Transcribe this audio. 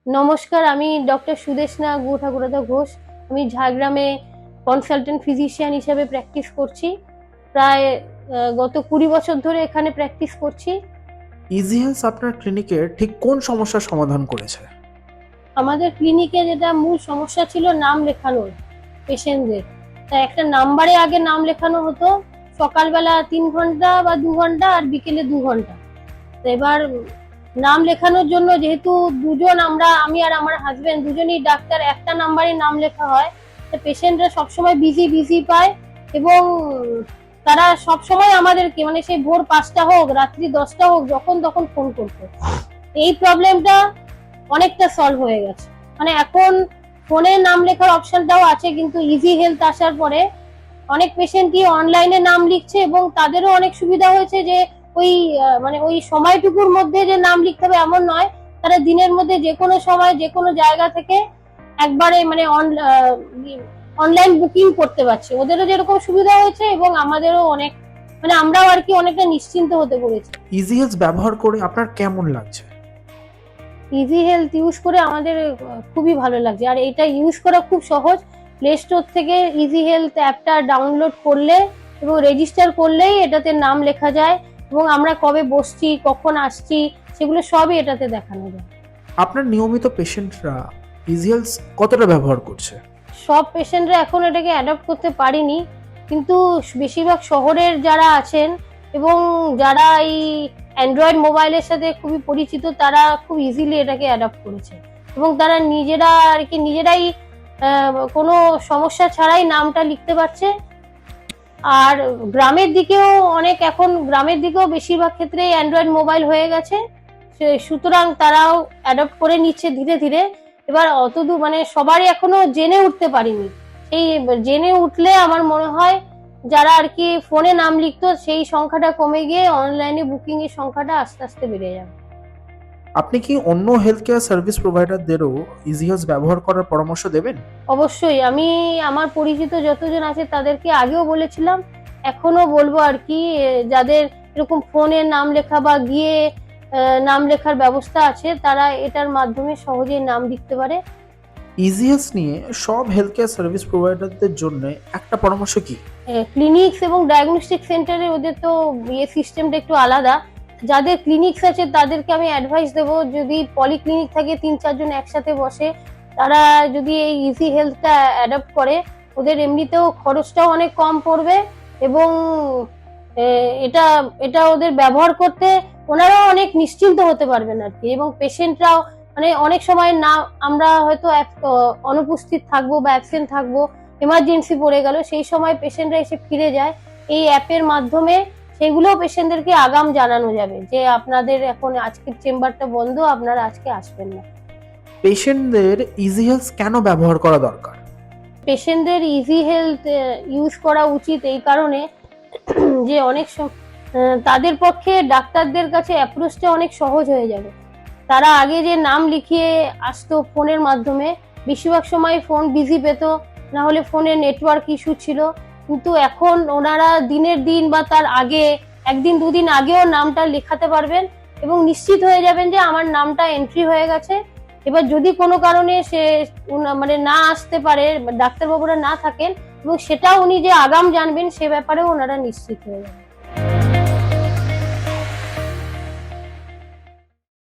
নমস্কার, আমি ডক্টর সুদেশনা ঠাকুরদা ঘোষ। আমি ঝাড়গ্রামে কনসালটেন্ট ফিজিশিয়ান হিসেবে প্র্যাকটিস করছি। প্রায় গত 20 বছর ধরে এখানে প্র্যাকটিস করছি। ইজি হেলথ আপনার ক্লিনিকের ঠিক কোন সমস্যার সমাধান করেছে? আমাদের ক্লিনিকে যেটা মূল সমস্যা ছিল নাম লেখানোর পেশেন্টদের। তা একটা নাম্বারে আগে নাম লেখানো হতো, সকালবেলা 3 ঘন্টা বা 2 ঘন্টা আর বিকেলে 2 ঘন্টা। তো এবার নাম লেখানোর জন্য যেহেতু আমি আর আমার হাজবেন্ড দুজনেই ডাক্তার, একটা নাম্বারে নাম লেখা হয়, তো পেশেন্টরা সবসময় বিজি পায় এবং তারা সবসময় আমাদেরকে মানে সেই ভোর 5টা হোক রাত্রি 10টা হোক যখন তখন ফোন করতো। এই প্রবলেমটা অনেকটা সলভ হয়ে গেছে। মানে এখন ফোনে নাম লেখার অপশনটাও আছে, কিন্তু ইজি হেলথ আসার পরে অনেক পেশেন্টই অনলাইনে নাম লিখছে এবং তাদেরও অনেক সুবিধা হয়েছে যে ওই মানে ওই সময়টুকুর মধ্যে যে নাম লিখতে হবে এমন নয়, তারা দিনের মধ্যে যে কোনো সময় যে কোনো জায়গা থেকে একবারে মানে অনলাইন বুকিং করতে পারছে। ওদেরও যেরকম সুবিধা হয়েছে এবং আমাদেরও অনেক মানে আমরাও আর কি অনেকটা নিশ্চিন্ত হতে পেরেছি। ইজি হেলথ ব্যবহার করে আপনার কেমন লাগছে? ইজি হেলথ ইউজ করে আমাদের খুবই ভালো লাগছে, আর এটা ইউজ করা খুব সহজ। প্লে স্টোর থেকে ইজি হেলথ অ্যাপটা ডাউনলোড করলে এবং রেজিস্টার করলেই এটাতে নাম লেখা যায় এবং আমরা কবে বসছি কখন আসছি সেগুলো সবই এটাতে দেখানো যায়। আপনার নিয়মিত পেশেন্টরা ইজি হেলথ কতটা ব্যবহার করছে? সব পেশেন্টরা এখন এটাকে অ্যাডপ্ট করতে পারেনি, কিন্তু বেশিরভাগ শহরের যারা আছেন এবং যারা এই অ্যান্ড্রয়েড মোবাইলের সাথে খুবই পরিচিত তারা খুব ইজিলি এটাকে অ্যাডপ্ট করেছে এবং তারা নিজেরাই কোনো সমস্যা ছাড়াই নামটা লিখতে পারছে। আর গ্রামের দিকেও বেশিরভাগ ক্ষেত্রে অ্যান্ড্রয়েড মোবাইল হয়ে গেছে, সুতরাং তারাও অ্যাডপ্ট করে নিচ্ছে ধীরে ধীরে। এবার অতদূর মানে সবারই এখনো জেনে উঠতে পারিনি। সেই জেনে উঠলে আমার মনে হয় যারা আর কি ফোনে নাম লিখতো সেই সংখ্যাটা কমে গিয়ে অনলাইনে বুকিং এর সংখ্যাটা আস্তে আস্তে বেড়ে যাবে। আপনি কি অন্য হেলথ কেয়ার সার্ভিস প্রোভাইডারদেরও ইজি হেলথ ব্যবহার করার পরামর্শ দেবেন? অবশ্যই, আমি আমার পরিচিত যতজন আছে তাদেরকে আগেও বলেছিলাম, এখনো বলবো আর কি, যাদের এরকম ফোনে নাম লেখা বা গিয়ে নাম লেখার ব্যবস্থা আছে তারা এটার মাধ্যমে সহজেই নাম লিখতে পারে। ইজি হেলথ নিয়ে সব হেলথ কেয়ার সার্ভিস প্রোভাইডারদের জন্য একটা পরামর্শ কি? ক্লিনিক্স এবং ডায়াগনস্টিক সেন্টারে ওদের তো সিস্টেমটা একটু আলাদা। যাদের ক্লিনিক্স আছে তাদেরকে আমি অ্যাডভাইস দেবো, যদি পলিক্লিনিক থাকে 3-4 জন একসাথে বসে, তারা যদি এই ইজি হেলথটা অ্যাডপ্ট করে ওদের এমনিতেও খরচটাও অনেক কম পড়বে এবং এটা এটা ওদের ব্যবহার করতে ওনারাও অনেক নিশ্চিন্ত হতে পারবেন আর কি। এবং পেশেন্টরাও মানে অনেক সময় না আমরা হয়তো অনুপস্থিত থাকবো বা অ্যাবসেন্ট থাকবো, এমার্জেন্সি পড়ে গেল, সেই সময় পেশেন্টরা এসে ফিরে যায়। এই অ্যাপের মাধ্যমে সেগুলো পেশেন্টদেরকে আগাম জানানো যাবে যে আপনাদের এখন আজকের চেম্বারটা বন্ধ, আপনারা আজকে আসবেন না। পেশেন্টদের ইজি হেলথ কেন ব্যবহার করা দরকার? পেশেন্টদের ইজি হেলথ ইউজ করা উচিত এই কারণে যে তাদের পক্ষে ডাক্তারদের কাছে অ্যাপ্রোচটা অনেক সহজ হয়ে যাবে। তারা আগে যে নাম লিখিয়ে আসতো ফোনের মাধ্যমে, বেশিরভাগ সময় ফোন বিজি পেত, না হলে ফোনে নেটওয়ার্ক ইস্যু ছিল, কিন্তু এখন ওনারা দিনের দিন বা তার আগে 1-2 দিন আগেও নামটা লেখাতে পারবেন এবং নিশ্চিত হয়ে যাবেন যে আমার নামটা এন্ট্রি হয়ে গেছে। এবার যদি কোনো কারণে সে মানে না আসতে পারে, ডাক্তারবাবুরা না থাকেন, এবং সেটাও উনি যে আগাম জানবেন সে ব্যাপারেও ওনারা নিশ্চিত হয়ে যাবেন।